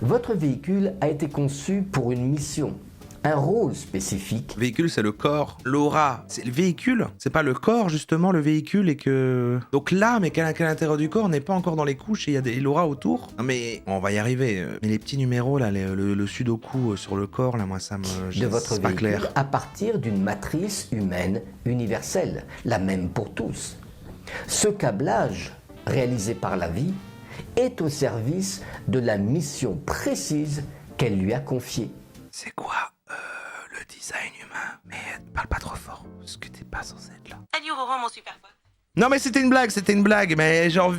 Votre véhicule a été conçu pour une mission, un rôle spécifique. Le véhicule, c'est le corps. L'aura, c'est le véhicule. C'est pas le corps, justement, le véhicule, et que... Donc l'âme est qu'à l'intérieur du corps, n'est pas encore dans les couches, et il y a des l'aura autour. Non mais, on va y arriver. Mais les petits numéros, là, le sudoku sur le corps, là, moi, ça me... De votre c'est pas véhicule clair. à partir d'une matrice humaine universelle, la même pour tous. Ce câblage, réalisé par la vie, est au service de la mission précise qu'elle lui a confiée. C'est quoi le design humain? Mais parle pas trop fort, parce que t'es pas censé être là. Salut Roran, mon super pote. Non mais c'était une blague, mais genre...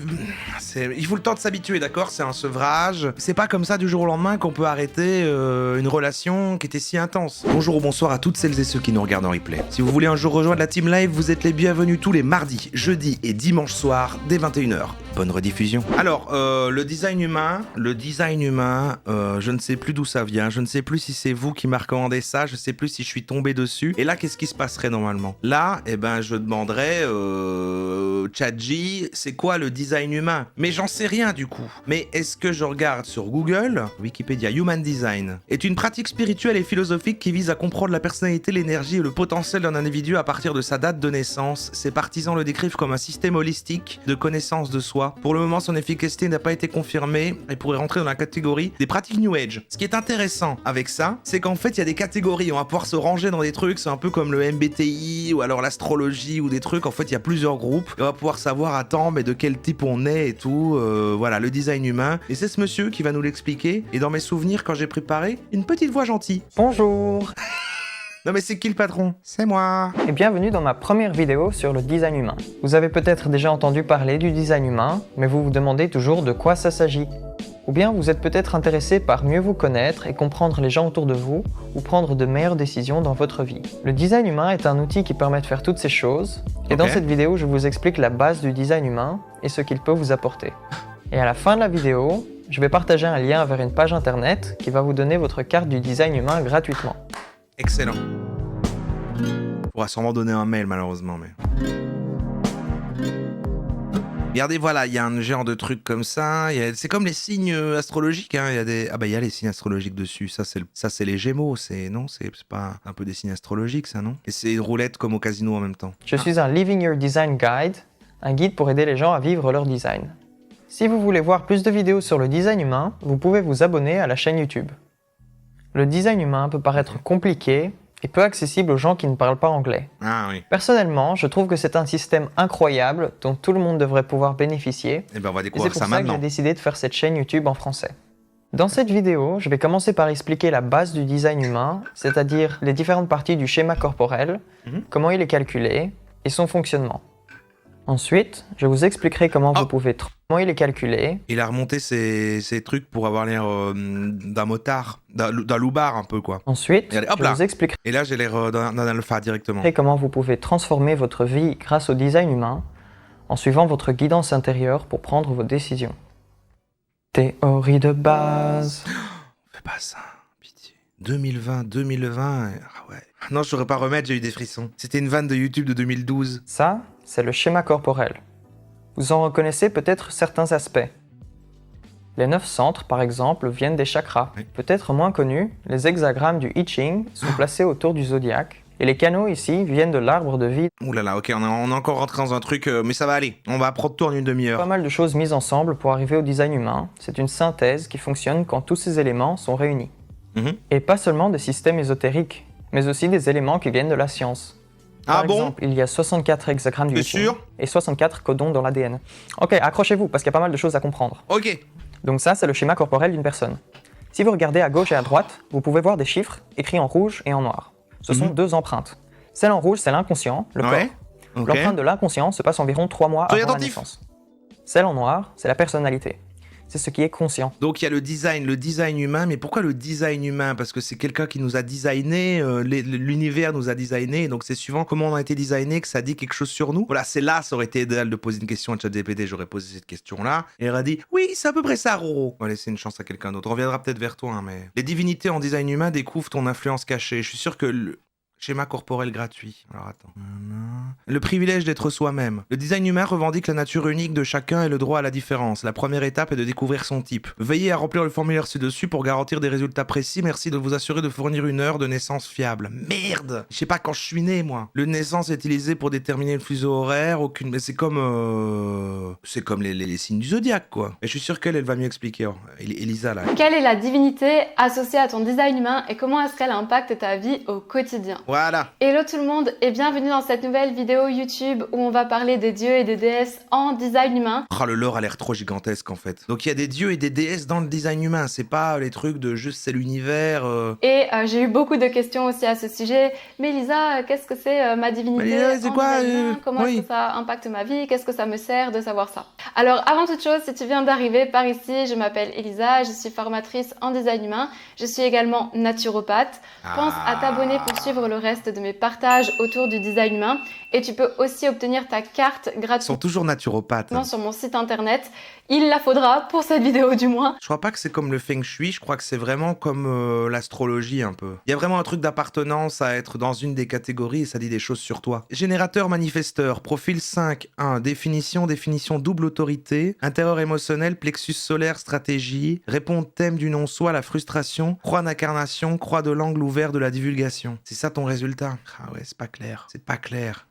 il faut le temps de s'habituer, d'accord? C'est un sevrage. C'est pas comme ça du jour au lendemain qu'on peut arrêter une relation qui était si intense. Bonjour ou bonsoir à toutes celles et ceux qui nous regardent en replay. Si vous voulez un jour rejoindre la Team Live, vous êtes les bienvenus tous les mardis, jeudis et dimanches soirs dès 21h. Bonne rediffusion. Alors, le design humain, je ne sais plus d'où ça vient, je ne sais plus si c'est vous qui m'a recommandé ça, je sais plus si je suis tombé dessus. Et là, qu'est-ce qui se passerait normalement? Là, eh ben, je demanderais... ChatG, c'est quoi le design humain? Mais j'en sais rien du coup. Mais est-ce que je regarde sur Google, Wikipédia, Human Design est une pratique spirituelle et philosophique qui vise à comprendre la personnalité, l'énergie et le potentiel d'un individu à partir de sa date de naissance. Ses partisans le décrivent comme un système holistique de connaissance de soi. Pour le moment, son efficacité n'a pas été confirmée et pourrait rentrer dans la catégorie des pratiques New Age. Ce qui est intéressant avec ça, c'est qu'en fait, il y a des catégories. On va pouvoir se ranger dans des trucs, c'est un peu comme le MBTI ou alors l'astrologie ou des trucs. En fait, il y a plusieurs groupes. Et on va pouvoir savoir, attends, mais de quel type on est et tout. Voilà, le design humain. Et c'est ce monsieur qui va nous l'expliquer. Et dans mes souvenirs, quand j'ai préparé, une petite voix gentille. Bonjour Non mais c'est qui le patron? C'est moi. et bienvenue dans ma première vidéo sur le design humain. Vous avez peut-être déjà entendu parler du design humain, mais vous vous demandez toujours de quoi ça s'agit. Ou bien vous êtes peut-être intéressé par mieux vous connaître et comprendre les gens autour de vous, ou prendre de meilleures décisions dans votre vie. Le design humain est un outil qui permet de faire toutes ces choses, et dans cette vidéo je vous explique la base du design humain et ce qu'il peut vous apporter. Et à la fin de la vidéo, je vais partager un lien vers une page internet qui va vous donner votre carte du design humain gratuitement. Excellent. On pourra sûrement donner un mail malheureusement, mais... Regardez, voilà, il y a un genre de trucs comme ça. C'est comme les signes astrologiques. Hein. Il y a les signes astrologiques dessus. Ça, c'est les Gémeaux. C'est pas un peu des signes astrologiques, ça, non? Et c'est une roulette comme au casino en même temps. Je suis un Living Your Design Guide, un guide pour aider les gens à vivre leur design. Si vous voulez voir plus de vidéos sur le design humain, vous pouvez vous abonner à la chaîne YouTube. Le design humain peut paraître compliqué et peu accessible aux gens qui ne parlent pas anglais. Ah oui. Personnellement, je trouve que c'est un système incroyable dont tout le monde devrait pouvoir bénéficier. Et ben on va Et c'est découvrir pour ça ça que j'ai maintenant. décidé de faire cette chaîne YouTube en français. Dans cette vidéo, je vais commencer par expliquer la base du design humain, c'est-à-dire les différentes parties du schéma corporel, comment il est calculé et son fonctionnement. Ensuite, je vous expliquerai comment vous pouvez comment il est calculé. Il a remonté ses trucs pour avoir l'air d'un motard, d'un loupard un peu quoi. Ensuite, Et allez, hop je là. vous expliquerai Et là j'ai l'air d'un alpha directement. comment vous pouvez transformer votre vie grâce au design humain en suivant votre guidance intérieure pour prendre vos décisions. Théorie de base. Fais pas ça, pitié. 2020, ah ouais. Non, je saurais pas remettre, j'ai eu des frissons. C'était une vanne de YouTube de 2012. Ça, c'est le schéma corporel. Vous en reconnaissez peut-être certains aspects. Les 9 centres, par exemple, viennent des chakras. Oui. Peut-être moins connus, les hexagrammes du I Ching sont placés autour du zodiaque. Et les canaux ici viennent de l'arbre de vie. Ouh là là, ok, on est encore rentré dans un truc, mais ça va aller. On va prendre tout en une Pas demi-heure. mal de choses mises ensemble pour arriver au design humain. C'est une synthèse qui fonctionne quand tous ces éléments sont réunis. Et pas seulement des systèmes ésotériques, mais aussi des éléments qui viennent de la science. Par exemple, il y a 64 hexagrammes du I Ching et 64 codons dans l'ADN. Ok, accrochez-vous parce qu'il y a pas mal de choses à comprendre. Ok. Donc ça, c'est le schéma corporel d'une personne. Si vous regardez à gauche et à droite, vous pouvez voir des chiffres écrits en rouge et en noir. Ce sont deux empreintes. Celle en rouge, c'est l'inconscient, le corps. Ok. L'empreinte de l'inconscient se passe environ 3 mois Soyez avant la attentif. naissance. Celle en noir, c'est la personnalité. C'est ce qui est conscient. Donc il y a le design humain, mais pourquoi le design humain? Parce que c'est quelqu'un qui nous a designé, l'univers nous a designé, donc c'est suivant comment on a été designé que ça dit quelque chose sur nous. Voilà, c'est là, ça aurait été idéal de poser une question à ChatGPT, j'aurais posé cette question-là, et elle a dit, oui, c'est à peu près ça, Roro. On va laisser une chance à quelqu'un d'autre, on reviendra peut-être vers toi, hein, mais... Les divinités en design humain découvrent ton influence cachée, je suis sûr que Schéma corporel gratuit. Alors attends. Le privilège d'être soi-même. Le design humain revendique la nature unique de chacun et le droit à la différence. La première étape est de découvrir son type. Veillez à remplir le formulaire ci-dessus pour garantir des résultats précis. Merci de vous assurer de fournir une heure de naissance fiable. Merde! Je sais pas quand je suis né, moi. Le naissance est utilisé pour déterminer le fuseau horaire. Mais c'est comme les signes du zodiaque, quoi. Et je suis sûr qu'elle va mieux expliquer. Oh, Elisa, là. Quelle est la divinité associée à ton design humain et comment est-ce qu'elle impacte ta vie au quotidien? Voilà. Hello tout le monde et bienvenue dans cette nouvelle vidéo YouTube où on va parler des dieux et des déesses en design humain. Oh, le lore a l'air trop gigantesque en fait. Donc il y a des dieux et des déesses dans le design humain, c'est pas les trucs de juste c'est l'univers. Et j'ai eu beaucoup de questions aussi à ce sujet. Mais Lisa, qu'est-ce que c'est ma divinité c'est en quoi, design humain? Comment est-ce que ça impacte ma vie? Qu'est-ce que ça me sert de savoir ça? Alors avant toute chose, si tu viens d'arriver par ici, je m'appelle Elisa, je suis formatrice en design humain. Je suis également naturopathe. Pense à t'abonner pour suivre le reste de mes partages autour du design humain et tu peux aussi obtenir ta carte gratuitement. Ils sont toujours naturopathes. Sur mon site internet. Il la faudra pour cette vidéo du moins. Je crois pas que c'est comme le feng shui, je crois que c'est vraiment comme l'astrologie un peu. Il y a vraiment un truc d'appartenance à être dans une des catégories et ça dit des choses sur toi. Générateur manifesteur, profil 5, 1, définition double autorité, intérieur émotionnel, plexus solaire, stratégie, répondre thème du non-soi, la frustration, croix d'incarnation, croix de l'angle ouvert de la divulgation. C'est ça ton résultat? Ah ouais, c'est pas clair. C'est pas clair.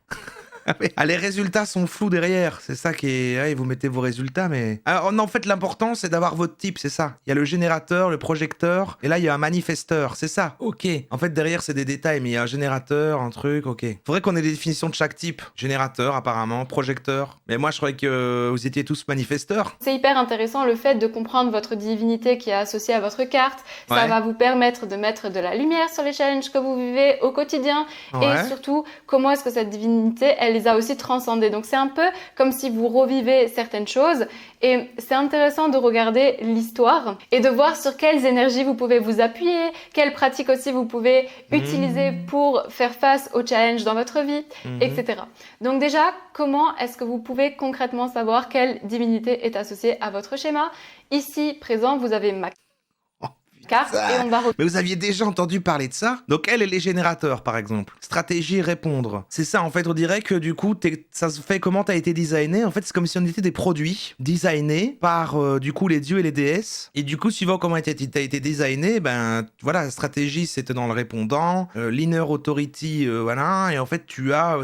Ah, les résultats sont flous derrière, c'est ça qui est... Ouais, vous mettez vos résultats, mais... Alors, en fait, l'important, c'est d'avoir votre type, c'est ça. Il y a le générateur, le projecteur, et là, il y a un manifesteur, c'est ça. Ok. En fait, derrière, c'est des détails, mais il y a un générateur, un truc, ok. Faudrait qu'on ait des définitions de chaque type. Générateur, apparemment, projecteur. Mais moi, je croyais que vous étiez tous manifesteurs. C'est hyper intéressant le fait de comprendre votre divinité qui est associée à votre carte. Ça va vous permettre de mettre de la lumière sur les challenges que vous vivez au quotidien. Et surtout, comment est-ce que cette divinité, elle les a aussi transcendés. Donc c'est un peu comme si vous revivez certaines choses et c'est intéressant de regarder l'histoire et de voir sur quelles énergies vous pouvez vous appuyer, quelles pratiques aussi vous pouvez utiliser pour faire face aux challenges dans votre vie, etc. Donc déjà, comment est-ce que vous pouvez concrètement savoir quelle divinité est associée à votre schéma? Ici, présent, vous avez ma carte et on va... Mais vous aviez déjà entendu parler de ça? Donc elle est générateurs par exemple. Stratégie, répondre. C'est ça en fait, on dirait que du coup, ça se fait comment t'as été designé. En fait, c'est comme si on était des produits designés par du coup les dieux et les déesses. Et du coup, suivant comment t'as été designé, ben voilà, la stratégie c'était dans le répondant, l'inner authority, voilà. Et en fait,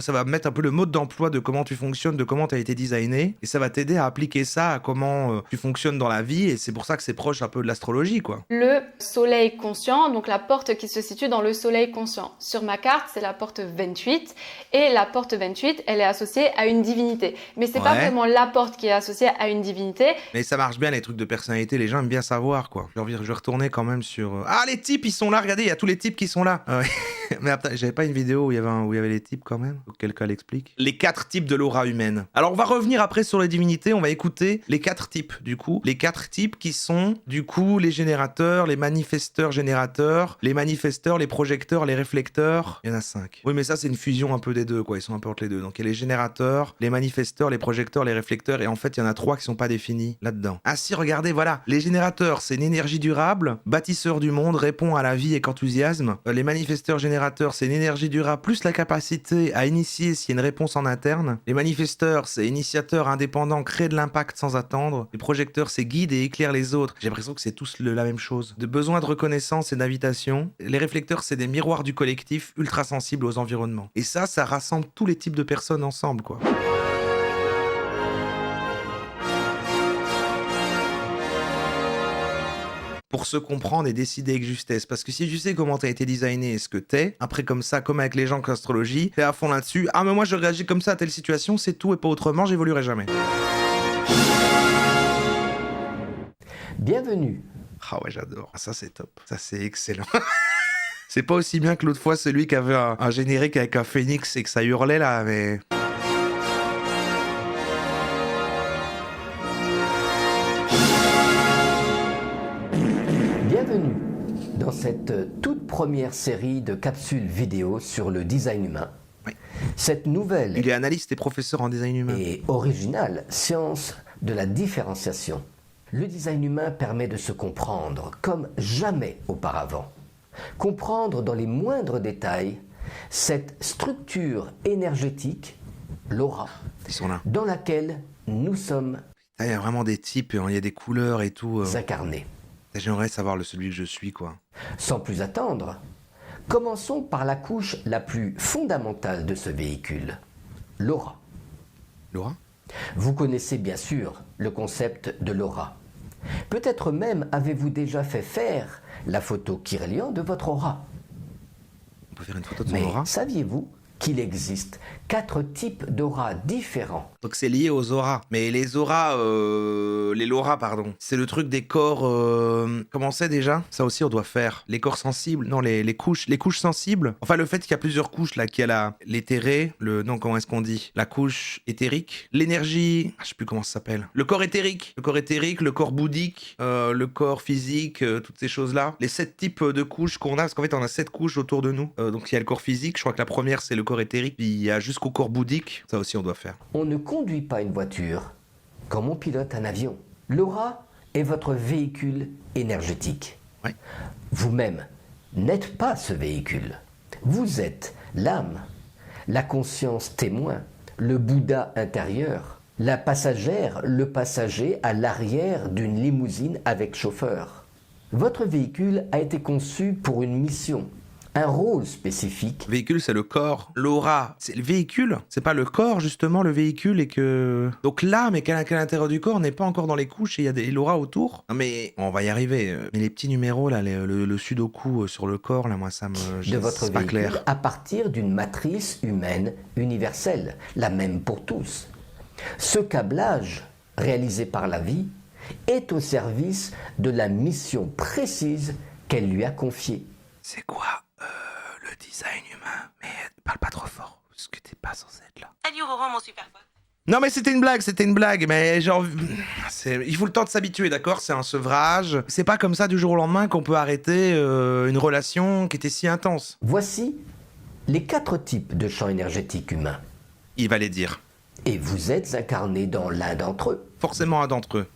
ça va mettre un peu le mode d'emploi de comment tu fonctionnes, de comment t'as été designé. Et ça va t'aider à appliquer ça à comment tu fonctionnes dans la vie. Et c'est pour ça que c'est proche un peu de l'astrologie, quoi. Le soleil conscient, donc la porte qui se situe dans le soleil conscient. Sur ma carte, c'est la porte 28 et la porte 28, elle est associée à une divinité. Mais c'est pas vraiment la porte qui est associée à une divinité. Mais ça marche bien les trucs de personnalité, les gens aiment bien savoir quoi. Je vais retourner quand même sur... Ah les types ils sont là, regardez, il y a tous les types qui sont là. Mais attends, j'avais pas une vidéo où il y avait les types quand même? Quelqu'un l'explique. Les 4 types de l'aura humaine. Alors on va revenir après sur les divinités, on va écouter les 4 types du coup. Les 4 types qui sont du coup les générateurs, les manifesteurs générateurs, les manifesteurs, les projecteurs, les réflecteurs. Il y en a 5. Oui, mais ça, c'est une fusion un peu des deux, quoi. Ils sont un peu entre les deux. Donc, il y a les générateurs, les manifesteurs, les projecteurs, les réflecteurs. Et en fait, il y en a 3 qui sont pas définis là-dedans. Ah si, regardez, voilà. Les générateurs, c'est une énergie durable, bâtisseur du monde, répond à la vie avec enthousiasme. Les manifesteurs générateurs, c'est une énergie durable plus la capacité à initier s'il y a une réponse en interne. Les manifesteurs, c'est initiateur indépendant, crée de l'impact sans attendre. Les projecteurs, c'est guide et éclaire les autres. J'ai l'impression que c'est tous la même chose. De besoin de reconnaissance et d'invitation. Les réflecteurs, c'est des miroirs du collectif ultra sensibles aux environnements. Et ça rassemble tous les types de personnes ensemble, quoi. Pour se comprendre et décider avec justesse. Parce que si tu sais comment t'as été designé et ce que t'es, après comme ça, comme avec les gens qu'astrologie, t'es à fond là-dessus. Ah mais moi je réagis comme ça à telle situation, c'est tout et pas autrement, j'évoluerai jamais. Bienvenue. Ah ouais, j'adore. Ça, c'est top. Ça, c'est excellent. C'est pas aussi bien que l'autre fois, celui qui avait un générique avec un phénix et que ça hurlait, là, mais... Bienvenue dans cette toute première série de capsules vidéo sur le design humain. Oui. Cette nouvelle Il est analyste et professeur en design humain. et originale science de la différenciation. Le design humain permet de se comprendre comme jamais auparavant. Comprendre dans les moindres détails cette structure énergétique, l'aura, Ils sont là. dans laquelle nous sommes Il y a vraiment des types, il y a des couleurs et tout. incarnés. J'aimerais savoir celui que je suis, quoi. Sans plus attendre, commençons par la couche la plus fondamentale de ce véhicule, l'aura. Laura? Vous connaissez bien sûr le concept de l'aura. Peut-être même avez-vous déjà fait faire la photo Kirlian de votre aura. On peut faire une photo de son Mais aura? saviez-vous qu'il existe 4 types d'aura différents? Donc c'est lié aux auras. Mais les auras, les Laura, pardon. C'est le truc des corps. Comment c'est déjà? Ça aussi on doit faire. Les corps sensibles. Non, les couches sensibles. Enfin le fait qu'il y a plusieurs couches là, qu'il y a l'éthéré, non comment est-ce qu'on dit? La couche éthérique, l'énergie. Je sais plus comment ça s'appelle. Le corps éthérique, le corps bouddhique, le corps physique, toutes ces choses là. Les 7 types de couches qu'on a, parce qu'en fait on a 7 couches autour de nous. Donc il y a le corps physique. Je crois que la première c'est le corps éthérique, puis il y a jusqu'au corps bouddhique. Ça aussi on doit faire. On ne conduit pas une voiture comme on pilote un avion. L'aura est votre véhicule énergétique. Ouais. Vous-même n'êtes pas ce véhicule. Vous êtes l'âme, la conscience témoin, le Bouddha intérieur, la passagère, le passager à l'arrière d'une limousine avec chauffeur. Votre véhicule a été conçu pour une mission, un rôle spécifique. Le véhicule, c'est le corps. L'aura, c'est le véhicule. C'est pas le corps, justement, le véhicule, et que... Donc l'âme est qu'à l'intérieur du corps n'est pas encore dans les couches et il y a des l'aura autour. Non mais, on va y arriver. Mais les petits numéros, là, le sudoku sur le corps, là, moi, ça me... De votre c'est pas véhicule clair. à partir d'une matrice humaine universelle, la même pour tous. Ce câblage, réalisé par la vie, est au service de la mission précise qu'elle lui a confiée. C'est quoi le design humain? Mais parle pas trop fort, parce que t'es pas censé être là. Salut Roran, mon super pote. Non mais c'était une blague, mais genre... Il faut le temps de s'habituer, d'accord? C'est un sevrage. C'est pas comme ça du jour au lendemain qu'on peut arrêter une relation qui était si intense. Voici les 4 types de champs énergétiques humains. Il va les dire. Et vous êtes incarné dans l'un d'entre eux. Forcément un d'entre eux.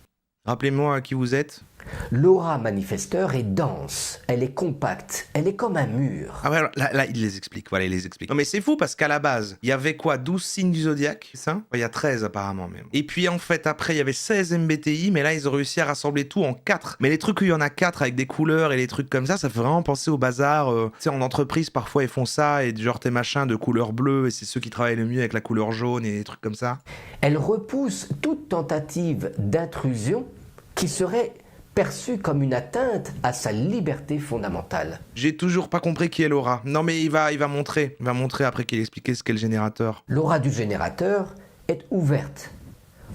Rappelez-moi qui vous êtes. L'aura manifesteur est dense, elle est compacte, elle est comme un mur. Ah ouais, là, il les explique, voilà, il les explique. Non mais c'est fou parce qu'à la base, il y avait quoi, 12 signes du zodiaque, c'est ça? Il y a 13 apparemment même. Et puis en fait, après, il y avait 16 MBTI, mais là, ils ont réussi à rassembler tout en 4. Mais les trucs où il y en a 4 avec des couleurs et les trucs comme ça fait vraiment penser au bazar. Tu sais, en entreprise, parfois, ils font ça, et genre tes machins de couleur bleue, et c'est ceux qui travaillent le mieux avec la couleur jaune et des trucs comme ça. Elle repousse toute tentative d'intrusion qui serait perçue comme une atteinte à sa liberté fondamentale. J'ai toujours pas compris qui est Laura. Non mais il va montrer. Il va montrer après qu'il explique ce qu'est le générateur. L'aura du générateur est ouverte,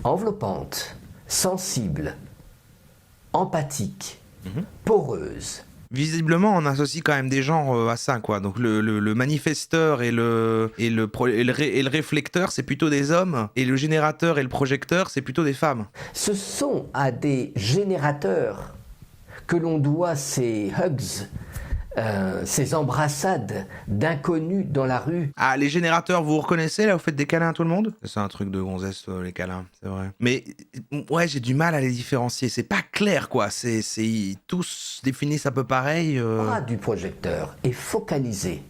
enveloppante, sensible, empathique, poreuse. Visiblement, on associe quand même des gens à ça, quoi. Donc le manifesteur et le réflecteur, c'est plutôt des hommes, et le générateur et le projecteur, c'est plutôt des femmes. Ce sont à des générateurs que l'on doit ces hugs, ces embrassades d'inconnus dans la rue. Ah, les générateurs, vous reconnaissez, là, vous faites des câlins à tout le monde? C'est un truc de gonzesse, les câlins, c'est vrai. Mais, ouais, j'ai du mal à les différencier. C'est pas clair, quoi. Tous définissent un peu pareil. L'aura du projecteur est focalisée.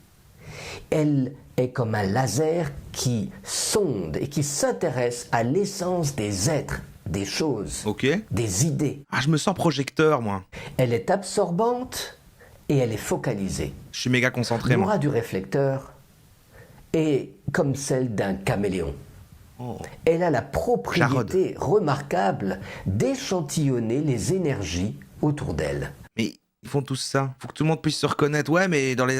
Elle est comme un laser qui sonde et qui s'intéresse à l'essence des êtres, des choses, Ok. des idées. Ah, je me sens projecteur, moi. Elle est absorbante et elle est focalisée. Je suis méga concentré, moi. L'aura du réflecteur est comme celle d'un caméléon. Oh. Elle a la propriété remarquable d'échantillonner les énergies autour d'elle. Mais ils font tous ça. Faut que tout le monde puisse se reconnaître. Ouais, mais dans les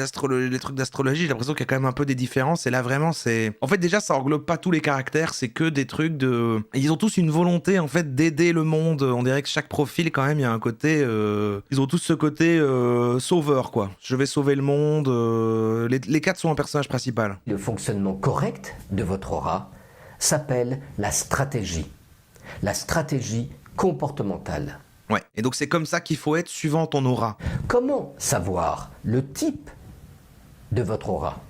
trucs d'astrologie, j'ai l'impression qu'il y a quand même un peu des différences. Et là, vraiment, c'est... En fait, déjà, ça englobe pas tous les caractères. C'est que des trucs de... Ils ont tous une volonté, en fait, d'aider le monde. On dirait que chaque profil, quand même, il y a un côté... Ils ont tous ce côté sauveur, quoi. Je vais sauver le monde. Les 4 sont un personnage principal. Le fonctionnement correct de votre aura s'appelle la stratégie comportementale. Ouais. Et donc, c'est comme ça qu'il faut être suivant ton aura. Comment savoir le type de votre aura?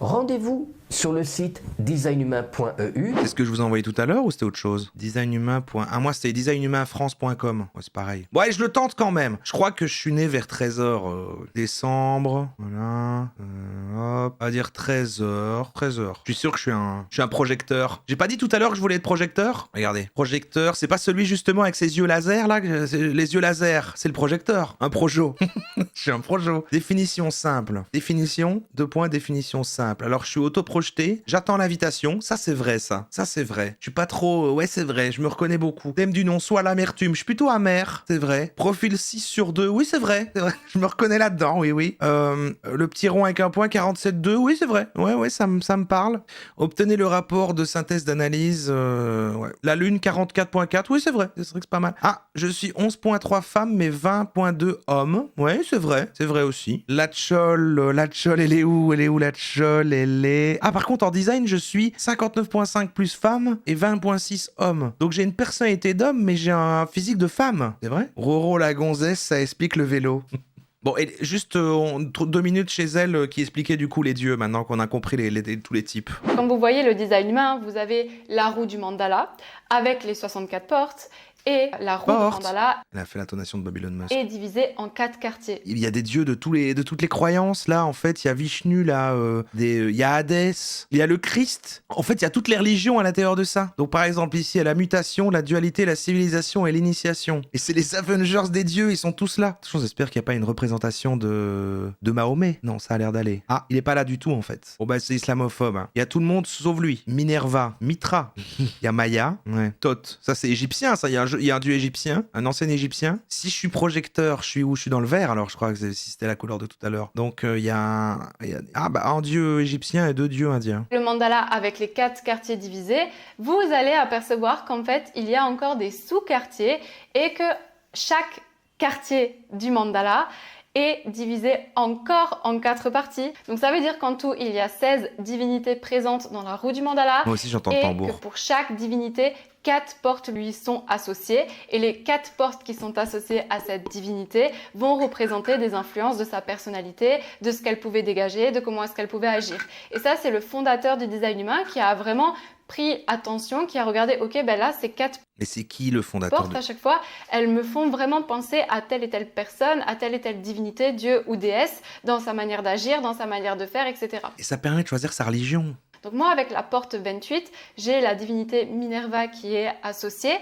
Rendez-vous sur le site designhumain.eu. C'est ce que je vous ai envoyé tout à l'heure ou c'était autre chose? Designhumain. Ah, moi c'était designhumainfrance.com. Ouais, c'est pareil. Bon, allez, je le tente quand même. Je crois que je suis né vers 13h décembre. Voilà. Hop. On va dire 13h. 13h. Je suis sûr que je suis un projecteur. J'ai pas dit tout à l'heure que je voulais être projecteur? Regardez. Projecteur, c'est pas celui justement avec ses yeux laser là? Les yeux laser, c'est le projecteur. Un projo. Je suis un projo. Définition simple. Définition, 2 points, définition simple. Alors je suis auto-projeté, j'attends l'invitation, ça c'est vrai ça c'est vrai. Je suis pas trop... Ouais c'est vrai, je me reconnais beaucoup. Thème du nom, soit l'amertume, je suis plutôt amer, c'est vrai. Profil 6/2, oui c'est vrai. Je me reconnais là-dedans, oui. Le petit rond avec un point, 47/2, oui c'est vrai. Ouais, ça me parle. Obtenez le rapport de synthèse d'analyse, ouais. La lune, 44.4, oui c'est vrai que c'est pas mal. Ah, je suis 11.3 femmes, mais 20.2 hommes. Ouais, c'est vrai aussi. La tchol, elle est où la tchol? Elle est... Ah, par contre, en design, je suis 59.5 plus femmes et 20.6 hommes. Donc j'ai une personnalité d'homme, mais j'ai un physique de femme. C'est vrai? Roro la gonzesse, ça explique le vélo. Bon, et juste 2 minutes chez elle qui expliquait du coup les dieux, maintenant qu'on a compris tous les types. Comme vous voyez, le design humain, vous avez la roue du mandala avec les 64 portes. Et la roue du mandala Elle a fait l'intonation de Babylon Musk. Est divisée en 4 quartiers. Il y a des dieux de toutes les croyances, là. En fait, il y a Vishnu, là. Il y a Hadès. Il y a le Christ. En fait, il y a toutes les religions à l'intérieur de ça. Donc, par exemple, ici, il y a la mutation, la dualité, la civilisation et l'initiation. Et c'est les Avengers des dieux, ils sont tous là. J'espère qu'il n'y a pas une représentation de Mahomet. Non, ça a l'air d'aller. Ah, il est pas là du tout, en fait. Bon, bah, c'est islamophobe. Hein. Il y a tout le monde sauf lui. Minerva, Mitra. Il y a Maya. Ouais. Thoth. Ça, c'est égyptien, ça. Il y a un dieu égyptien, un ancien égyptien. Si je suis projecteur, je suis où? Je suis dans le vert, alors je crois que si c'était la couleur de tout à l'heure. Donc il y a un dieu égyptien et 2 dieux indiens. Le mandala avec les 4 quartiers divisés, vous allez apercevoir qu'en fait, il y a encore des sous-quartiers et que chaque quartier du mandala est divisé encore en 4 parties. Donc ça veut dire qu'en tout, il y a 16 divinités présentes dans la roue du mandala. Moi aussi, j'entends le tambour. Et que pour chaque divinité, 4 portes lui sont associées. Et les 4 portes qui sont associées à cette divinité vont représenter des influences de sa personnalité, de ce qu'elle pouvait dégager, de comment est-ce qu'elle pouvait agir. Et ça, c'est le fondateur du design humain qui a vraiment pris attention, qui a regardé, ok, ben là, ces 4 Et c'est qui le fondateur portes à chaque fois, elles me font vraiment penser à telle et telle personne, à telle et telle divinité, dieu ou déesse, dans sa manière d'agir, dans sa manière de faire, etc. Et ça permet de choisir sa religion. Donc moi, avec la porte 28, j'ai la divinité Minerva qui est associée.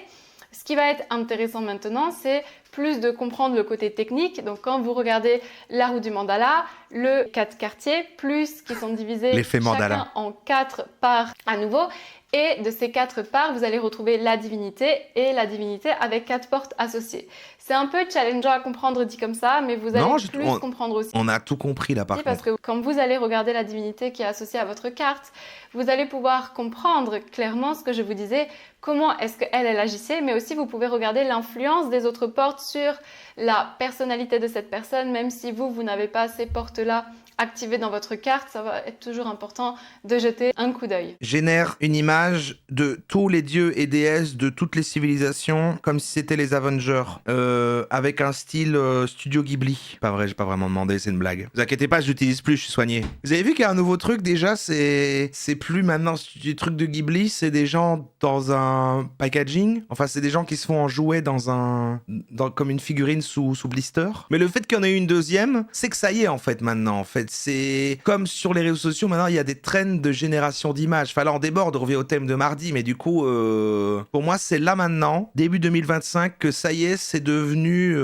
Ce qui va être intéressant maintenant, c'est plus de comprendre le côté technique. Donc quand vous regardez la roue du mandala, le 4 quartiers, plus qui sont divisés chacun en 4 parts à nouveau. Et de ces 4 parts, vous allez retrouver la divinité et la divinité avec 4 portes associées. C'est un peu challengeant à comprendre dit comme ça, mais vous allez comprendre aussi. On a tout compris là par contre. Parce que quand vous allez regarder la divinité qui est associée à votre carte, vous allez pouvoir comprendre clairement ce que je vous disais, comment est-ce qu'elle agissait, mais aussi vous pouvez regarder l'influence des autres portes sur la personnalité de cette personne, même si vous n'avez pas ces portes-là activées dans votre carte, ça va être toujours important de jeter un coup d'œil. Génère une image de tous les dieux et déesses de toutes les civilisations, comme si c'était les Avengers, avec un style Studio Ghibli. Pas vrai, j'ai pas vraiment demandé, c'est une blague. Vous inquiétez pas, je l'utilise plus, je suis soigné. Vous avez vu qu'il y a un nouveau truc déjà, c'est plus maintenant des trucs de Ghibli, c'est des gens dans un packaging. Enfin, c'est des gens qui se font en jouet comme une figurine sous blister. Mais le fait qu'il y en ait une deuxième, c'est que ça y est en fait maintenant. En fait, c'est comme sur les réseaux sociaux maintenant, il y a des trends de génération d'images. Enfin là, on déborde, on revient au thème de mardi, mais du coup, pour moi, c'est là maintenant, début 2025, que ça y est, c'est devenu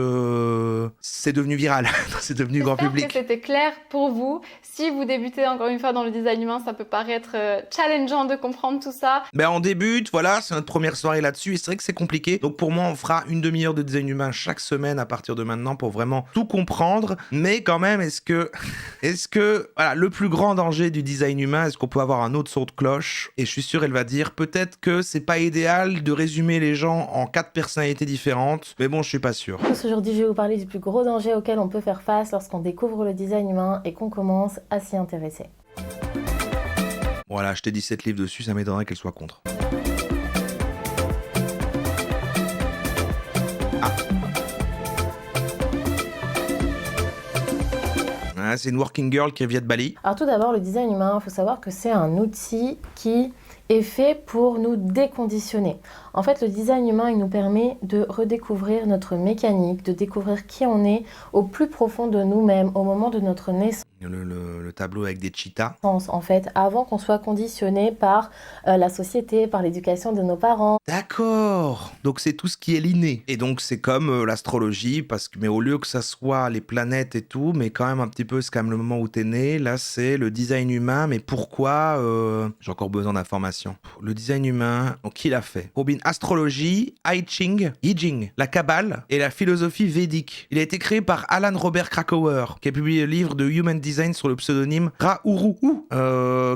viral, c'est devenu grand public. J'espère que c'était clair pour vous. Si vous débutez encore une fois dans le design humain, ça peut paraître challengeant de comprendre tout ça. Ben on débute, voilà, c'est notre première soirée là-dessus, et c'est vrai que c'est compliqué. Donc pour moi, on fera une demi-heure de design humain chaque semaine à partir de maintenant pour vraiment tout comprendre. Mais quand même, est-ce que voilà, le plus grand danger du design humain, est-ce qu'on peut avoir un autre son de cloche? Et je suis sûr, elle va dire peut-être que c'est pas idéal de résumer les gens en 4 personnalités différentes, mais bon, je suis pas sûr. Aujourd'hui, je vais vous parler du plus gros danger auquel on peut faire face lorsqu'on découvre le design humain et qu'on commence à s'y intéresser. Voilà, je t'ai dit 7 livres dessus, ça m'étonnerait qu'elle soit contre. Ah. Ah, c'est une working girl qui vient de Bali. Alors tout d'abord, le design humain, il faut savoir que c'est un outil qui est fait pour nous déconditionner. En fait, le design humain, il nous permet de redécouvrir notre mécanique, de découvrir qui on est au plus profond de nous-mêmes, au moment de notre naissance. Le tableau avec des cheetahs. En fait, avant qu'on soit conditionné par la société, par l'éducation de nos parents. D'accord. Donc c'est tout ce qui est l'inné. Et donc c'est comme l'astrologie, mais au lieu que ça soit les planètes et tout, mais quand même un petit peu, c'est quand même le moment où t'es né. Là, c'est le design humain. Mais pourquoi j'ai encore besoin d'informations. Le design humain, donc qui l'a fait? Robin, astrologie, I Ching, la Kabbale et la philosophie védique. Il a été créé par Alan Robert Krakauer, qui a publié le livre de Human Design sur le pseudonyme Ra-Uru.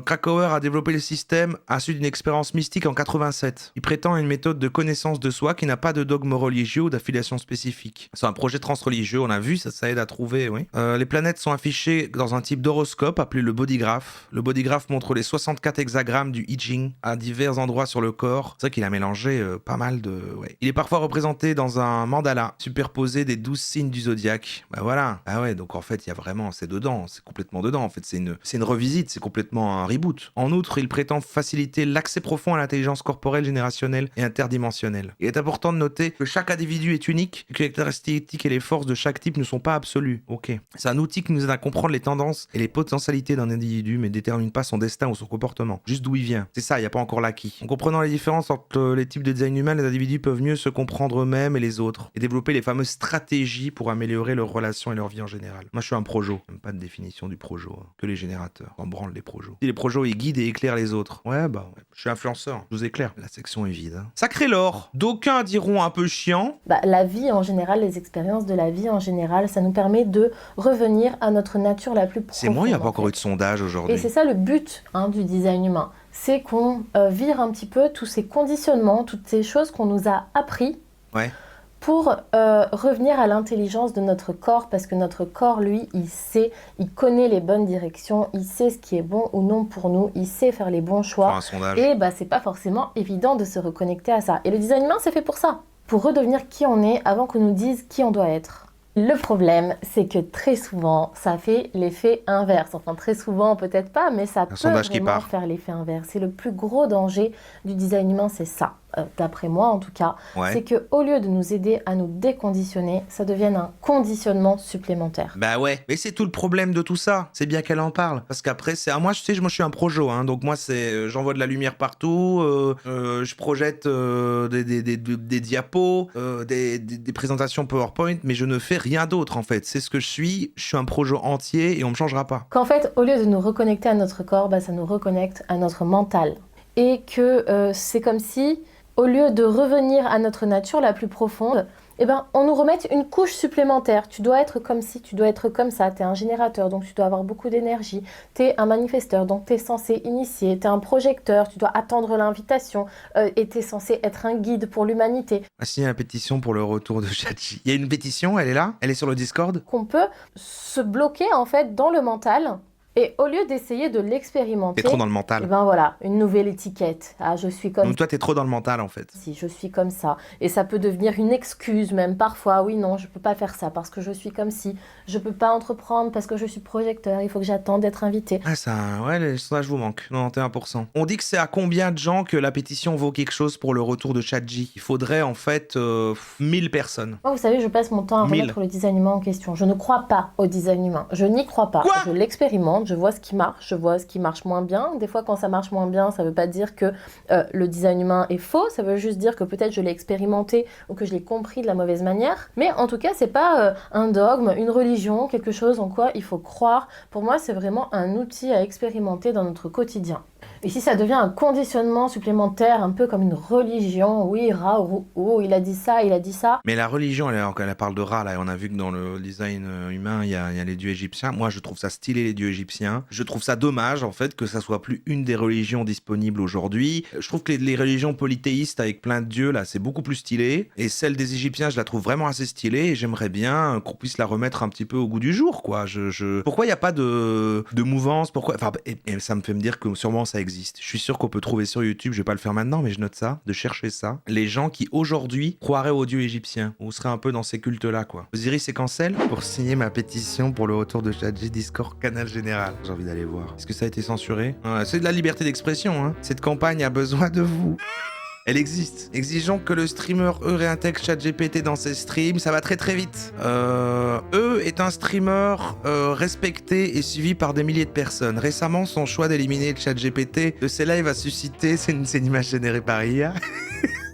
Krakauer a développé le système à la suite d'une expérience mystique en 87. Il prétend à une méthode de connaissance de soi qui n'a pas de dogme religieux ou d'affiliation spécifique. C'est un projet transreligieux, on a vu, ça aide à trouver, oui. Les planètes sont affichées dans un type d'horoscope appelé le bodygraph. Le bodygraph montre les 64 hexagrammes du I Ching à divers endroits sur le corps. C'est vrai qu'il a mélangé pas mal de... Ouais. Il est parfois représenté dans un mandala, superposé des 12 signes du zodiaque. Bah voilà. Ah ouais, donc en fait, il y a vraiment... C'est dedans, c'est complètement dedans. En fait, c'est une revisite, c'est complètement un reboot. En outre, il prétend faciliter l'accès profond à l'intelligence corporelle, générationnelle et interdimensionnelle. Il est important de noter que chaque individu est unique et que les caractéristiques et les forces de chaque type ne sont pas absolues. Ok. C'est un outil qui nous aide à comprendre les tendances et les potentialités d'un individu, mais détermine pas son destin ou son comportement. Juste d'où il vient. C'est ça, il n'y a pas encore l'acquis. En comprenant les différences entre les types de design humain, les individus peuvent mieux se comprendre eux-mêmes et les autres, et développer les fameuses stratégies pour améliorer leurs relations et leur vie en général. Moi, je suis un projo. Même pas de définition du projo, hein. Que les générateurs. On branle les projos. Si les projos, ils guident et éclairent les autres. Ouais, je suis influenceur. Je vous éclaire. La section est vide. Hein. Sacré lore. D'aucuns diront un peu chiant. La vie en général, les expériences de la vie en général, ça nous permet de revenir à notre nature la plus profonde. C'est moi, il n'y a pas encore eu de sondage aujourd'hui. Et c'est ça le but du design humain. C'est qu'on vire un petit peu tous ces conditionnements, toutes ces choses qu'on nous a appris pour revenir à l'intelligence de notre corps, parce que notre corps, lui, il connaît les bonnes directions, il sait ce qui est bon ou non pour nous, il sait faire les bons choix. Faire un sondage. Et c'est pas forcément évident de se reconnecter à ça. Et le design humain, c'est fait pour ça, pour redevenir qui on est avant qu'on nous dise qui on doit être. Le problème, c'est que très souvent, ça fait l'effet inverse. Enfin, très souvent, peut-être pas, mais ça peut vraiment faire l'effet inverse. C'est le plus gros danger du design humain, c'est ça. D'après moi en tout cas, c'est qu'au lieu de nous aider à nous déconditionner, ça devienne un conditionnement supplémentaire. Bah ouais, mais c'est tout le problème de tout ça. C'est bien qu'elle en parle. Parce qu'après, moi je suis un projo, hein, donc moi c'est j'envoie de la lumière partout, je projette des diapos, des présentations PowerPoint, mais je ne fais rien d'autre en fait. C'est ce que je suis un projo entier et on me changera pas. Qu'en fait, au lieu de nous reconnecter à notre corps, ça nous reconnecte à notre mental. Et que c'est comme si, au lieu de revenir à notre nature la plus profonde, on nous remet une couche supplémentaire. Tu dois être comme ci, tu dois être comme ça. Tu es un générateur, donc tu dois avoir beaucoup d'énergie. Tu es un manifesteur, donc tu es censé initier. Tu es un projecteur, tu dois attendre l'invitation. Et tu es censé être un guide pour l'humanité. Signer la pétition pour le retour de Chachi. Il y a une pétition, elle est là? Elle est sur le Discord? Qu'on peut se bloquer en fait dans le mental. Et au lieu d'essayer de l'expérimenter... T'es trop dans le mental. Une nouvelle étiquette. Ah, je suis comme... Donc toi, t'es trop dans le mental, en fait. Si, je suis comme ça. Et ça peut devenir une excuse, même parfois. Oui, non, je peux pas faire ça parce que je suis comme si. Je peux pas entreprendre parce que je suis projecteur. Il faut que j'attende d'être invité. Ah, les sondages vous manquent. 91%. On dit que c'est à combien de gens que la pétition vaut quelque chose pour le retour de ChatG? Il faudrait, en fait, 1000 personnes. Moi, vous savez, je passe mon temps à remettre le design humain en question. Je ne crois pas au design humain. Je n'y crois pas. Quoi? Je l'expérimente. Je vois ce qui marche, je vois ce qui marche moins bien. Des fois, quand ça marche moins bien, ça ne veut pas dire que le design humain est faux, ça veut juste dire que peut-être je l'ai expérimenté ou que je l'ai compris de la mauvaise manière. Mais en tout cas, c'est pas un dogme, une religion, quelque chose en quoi il faut croire. Pour moi, c'est vraiment un outil à expérimenter dans notre quotidien. Et si ça devient un conditionnement supplémentaire, un peu comme une religion, oui, Ra, il a dit ça, il a dit ça. Mais la religion, elle parle de Ra, là, on a vu que dans le design humain, il y a les dieux égyptiens. Moi, je trouve ça stylé, les dieux égyptiens. Je trouve ça dommage, en fait, que ça soit plus une des religions disponibles aujourd'hui. Je trouve que les religions polythéistes avec plein de dieux, là, c'est beaucoup plus stylé. Et celle des Égyptiens, je la trouve vraiment assez stylée. Et j'aimerais bien qu'on puisse la remettre un petit peu au goût du jour, quoi. Pourquoi il n'y a pas de mouvance? Pourquoi... Enfin, et ça me fait me dire que sûrement ça ça existe. Je suis sûr qu'on peut trouver sur YouTube, je vais pas le faire maintenant, mais je note ça, de chercher ça. Les gens qui aujourd'hui croiraient aux dieux égyptiens, ou seraient un peu dans ces cultes-là, quoi. Osiris et Cancel pour signer ma pétition pour le retour de ChatG Discord Canal Général. J'ai envie d'aller voir. Est-ce que ça a été censuré? Ouais, c'est de la liberté d'expression, hein. Cette campagne a besoin de vous. Elle existe. Exigeons que le streamer réintègre ChatGPT dans ses streams, ça va très très vite. Est un streamer respecté et suivi par des milliers de personnes. Récemment, son choix d'éliminer ChatGPT de ses lives a suscité... C'est une image générée par IA.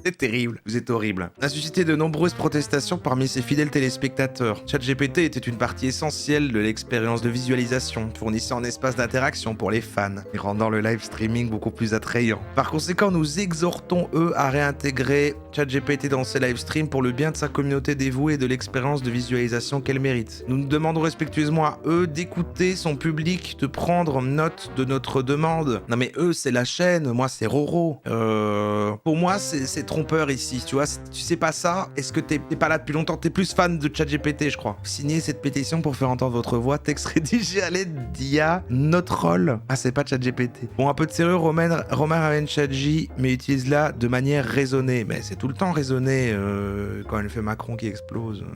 C'est terrible, vous êtes horrible. A suscité de nombreuses protestations parmi ses fidèles téléspectateurs. ChatGPT était une partie essentielle de l'expérience de visualisation, fournissant un espace d'interaction pour les fans et rendant le live streaming beaucoup plus attrayant. Par conséquent, nous exhortons à réintégrer ChatGPT dans ses live streams pour le bien de sa communauté dévouée et de l'expérience de visualisation qu'elle mérite. Nous nous demandons respectueusement à d'écouter son public, de prendre note de notre demande. Non mais c'est la chaîne, moi c'est Roro. Pour moi c'est trompeur ici, tu vois, si tu sais pas ça, est-ce que t'es pas là depuis longtemps? T'es plus fan de ChatGPT, je crois. Signez cette pétition pour faire entendre votre voix, texte rédigé à l'aide d'IA, notre rôle. Ah, c'est pas ChatGPT. Bon, un peu de sérieux, Romain ramène ChatG, mais utilise-la de manière raisonnée. Mais c'est tout le temps raisonné quand elle fait Macron qui explose.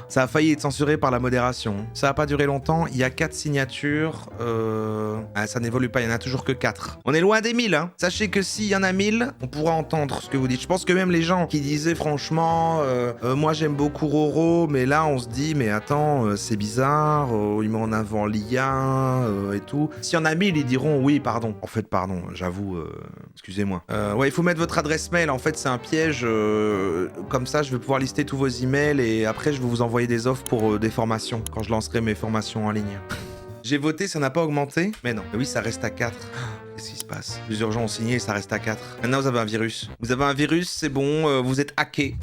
Ça a failli être censuré par la modération. Ça a pas duré longtemps, il y a 4 signatures. Ça n'évolue pas, il y en a toujours que 4. On est loin des 1000, hein. Sachez que s'il y en a 1000, on pourra entendre ce que vous dites. Je pense que même les gens qui disaient franchement, moi j'aime beaucoup Roro, mais là on se dit, mais attends, c'est bizarre, il met en avant l'IA et tout. S'il y en a 1000, ils diront oui, pardon. En fait, pardon, j'avoue, excusez-moi. Ouais, il faut mettre votre adresse mail, en fait c'est un piège, comme ça je vais pouvoir lister tous vos emails et après je vais vous envoyer des offres pour des formations, quand je lancerai mes formations en ligne. J'ai voté, ça n'a pas augmenté? Mais non, oui, ça reste à 4. Qu'est-ce qui se passe? Plusieurs gens ont signé et ça reste à 4. Maintenant, vous avez un virus. Vous avez un virus, c'est bon, vous êtes hacké.